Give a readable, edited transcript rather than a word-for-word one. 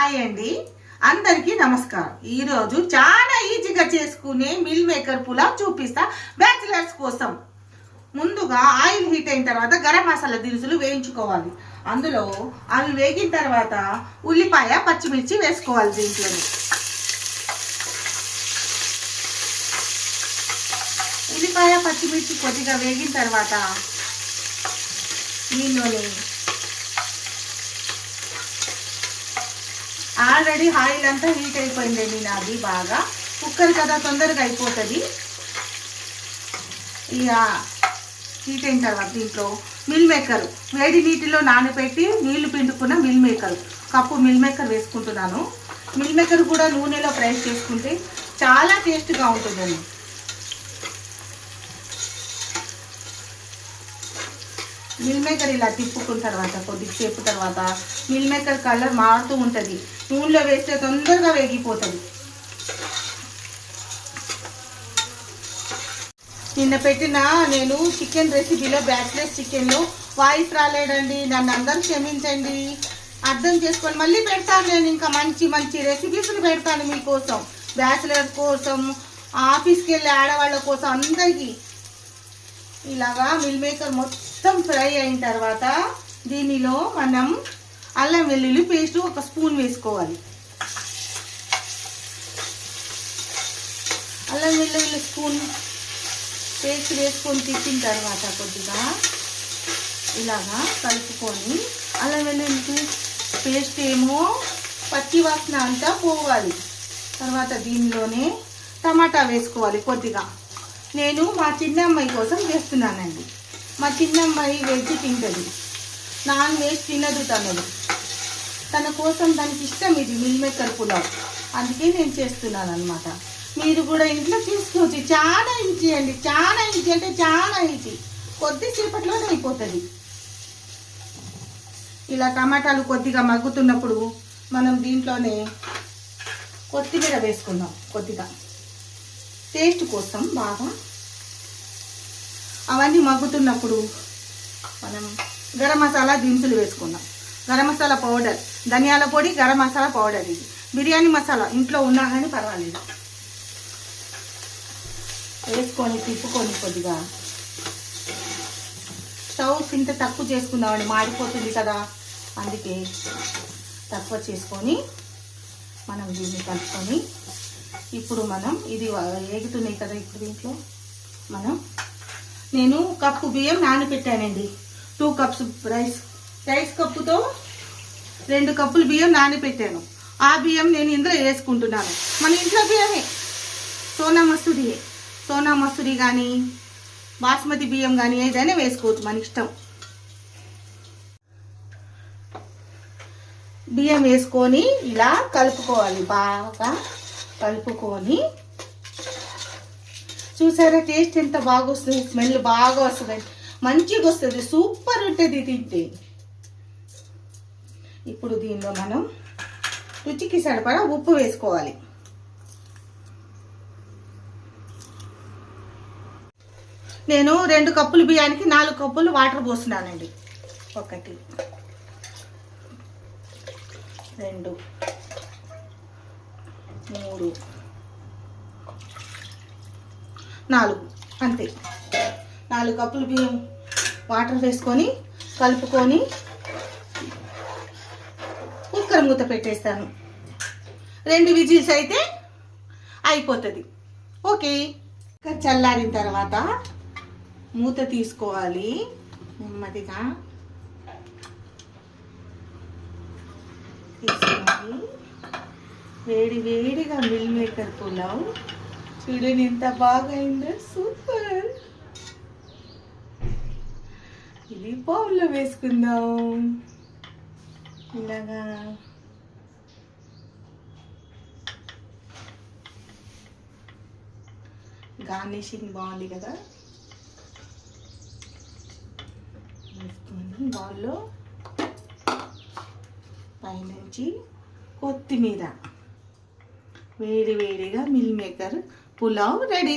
Hi అండి, అందరికీ నమస్కారం. ఈరోజు చాలా ఈజీగా చేసుకునే మిల్ మేకర్ పులావ్ చూపిస్తా బ్యాచిలర్స్ కోసం. ముందుగా ఆయిల్ హీట్ అయిన తర్వాత గరం మసాలా దినుసులు వేయించుకోవాలి. అందులో అవి వేగిన తర్వాత ఉల్లిపాయ పచ్చిమిర్చి వేసుకోవాలి. దీంట్లో ఉల్లిపాయ పచ్చిమిర్చి కొద్దిగా వేగిన తర్వాత దీనిలోని ఆల్రెడీ ఆయిల్ అంతా హీట్ అయిపోయిందండి. నాది బాగా కుక్కర్ కదా, తొందరగా అయిపోతుంది. ఇక హీట్ అయిన తర్వాత దీంట్లో మిల్ మేకర్ వేడి నీటిలో నానబెట్టి నీళ్లు పిండుకున్న meal maker cup meal maker వేసుకుంటున్నాను. మిల్ మేకర్ కూడా నూనెలో ఫ్రై చేసుకుంటే చాలా టేస్ట్గా ఉంటుందండి. మిల్ మేకర్ ఇలా తిప్పుకున్న తర్వాత కొద్దిసేపు తర్వాత మిల్ మేకర్ కలర్ మారుతూ ఉంటుంది. నూనెలో వేస్తే తొందరగా వేగిపోతుంది. నిన్న పెట్టిన నేను చికెన్ రెసిపీలో బ్యాచిలర్ చికెన్లో వాయిస్ రాలేదండి, నన్ను అందరూ క్షమించండి, అర్థం చేసుకొని మళ్ళీ పెడతాను. నేను ఇంకా మంచి మంచి రెసిపీస్లు పెడతాను మీకోసం, బ్యాచిలర్ కోసం, ఆఫీస్కి వెళ్ళే ఆడవాళ్ళ కోసం, అందరికీ. ఇలాగా మిల్ మేకర్ మొత్తం ఫ్రై అయిన తర్వాత దీనిలో మనం అల్లం వెల్లుల్లి పేస్ట్ 1 స్పూన్ వేసుకోవాలి. అల్లం వెల్లుల్లి స్పూన్ పేస్ట్ వేసుకొని తిప్పిన తర్వాత కొద్దిగా ఇలాగా కలుపుకొని అల్లం వెల్లుల్లి పేస్ట్ ఏమో పచ్చి వాసన అంతా పోవాలి. తర్వాత దీనిలోనే టమాటా వేసుకోవాలి కొద్దిగా. నేను మా చిన్న అమ్మాయి కోసం చేస్తున్నానండి. మా చిన్న అమ్మాయి వెజ్ తింటుంది, నాన్ వెజ్ తినదు. తన కోసం దానికి ఇష్టం ఇది మిల్ మేకర్ పులావ్, అందుకే నేను చేస్తున్నాను అనమాట. మీరు కూడా ఇంట్లో చేసుకోవచ్చు. చాలా ఈజీ అండి, చాలా ఈజీ అంటే చాలా ఈజీ, కొద్దిసేపట్లోనే అయిపోతుంది. ఇలా టమాటాలు కొద్దిగా మగ్గుతున్నప్పుడు మనం దీంట్లోనే కొత్తిమీర వేసుకుందాం కొద్దిగా టేస్ట్ కోసం బాగా. అవన్నీ మగ్గుతున్నప్పుడు మనం గరం మసాలా దినుసులు వేసుకుందాం. గరం మసాలా పౌడర్, ధనియాల పొడి, గరం మసాలా పౌడర్, ఇది బిర్యానీ మసాలా ఇంట్లో ఉన్నా కానీ పర్వాలేదు. వేసుకొని తిప్పుకొని కొద్దిగా స్టవ్ ఇంత తక్కువ చేసుకుందామండి, మాడిపోతుంది కదా, అందుకే తక్కువ చేసుకొని మనం దీన్ని కలుపుకొని ఇప్పుడు మనం ఇది వేగుతున్నాయి కదా. ఇప్పుడు దీంట్లో నేను కప్పు బియ్యం నానబెట్టానండి. 2 కప్స్ రైస్ కప్పుతో 2 కప్పులు బియ్యం నానబెట్టాను. ఆ బియ్యం నేను ఇందులో వేసుకుంటున్నాను. మన ఇంట్లో బియ్యమే, సోనా మసూరి కానీ బాస్మతి బియ్యం కానీ ఏదైనా వేసుకోవచ్చు, మన ఇష్టం. బియ్యం వేసుకొని ఇలా కలుపుకోవాలి. బాగా కలుపుకొని చూసారా టేస్ట్ ఎంత బాగా వస్తుంది, స్మెల్ బాగా వస్తుంది, మంచిగా వస్తుంది, సూపర్ ఉంటుంది తింటే. ఇప్పుడు దీనిలో మనం రుచికి సరిపడా ఉప్పు వేసుకోవాలి. నేను 2 కప్పులు బియ్యానికి 4 కప్పులు వాటర్ పోస్తున్నానండి. 1 2 3 4 అంతే. 4 కప్పులు బియ్యం వాటర్ వేసుకొని కలుపుకొని కుక్కర్ మూత పెట్టేస్తాను. 2 విజిల్స్ అయితే అయిపోతుంది. ఓకే, చల్లారిన తర్వాత మూత తీసుకోవాలి నెమ్మదిగా. తీసుకొని వేడిగా మిల్ మేకర్ పులావ్ చూడండి ఎంత బాగా అయిందో, సూపర్. ఇది బౌల్లో వేసుకుందాం ఇలాగా. గార్నిషింగ్ బాగుంది కదా. వేసుకొని బౌల్లో పైనుంచి కొత్తిమీర. వేడిగా మిల్ మేకర్ పులావ్ రెడీ.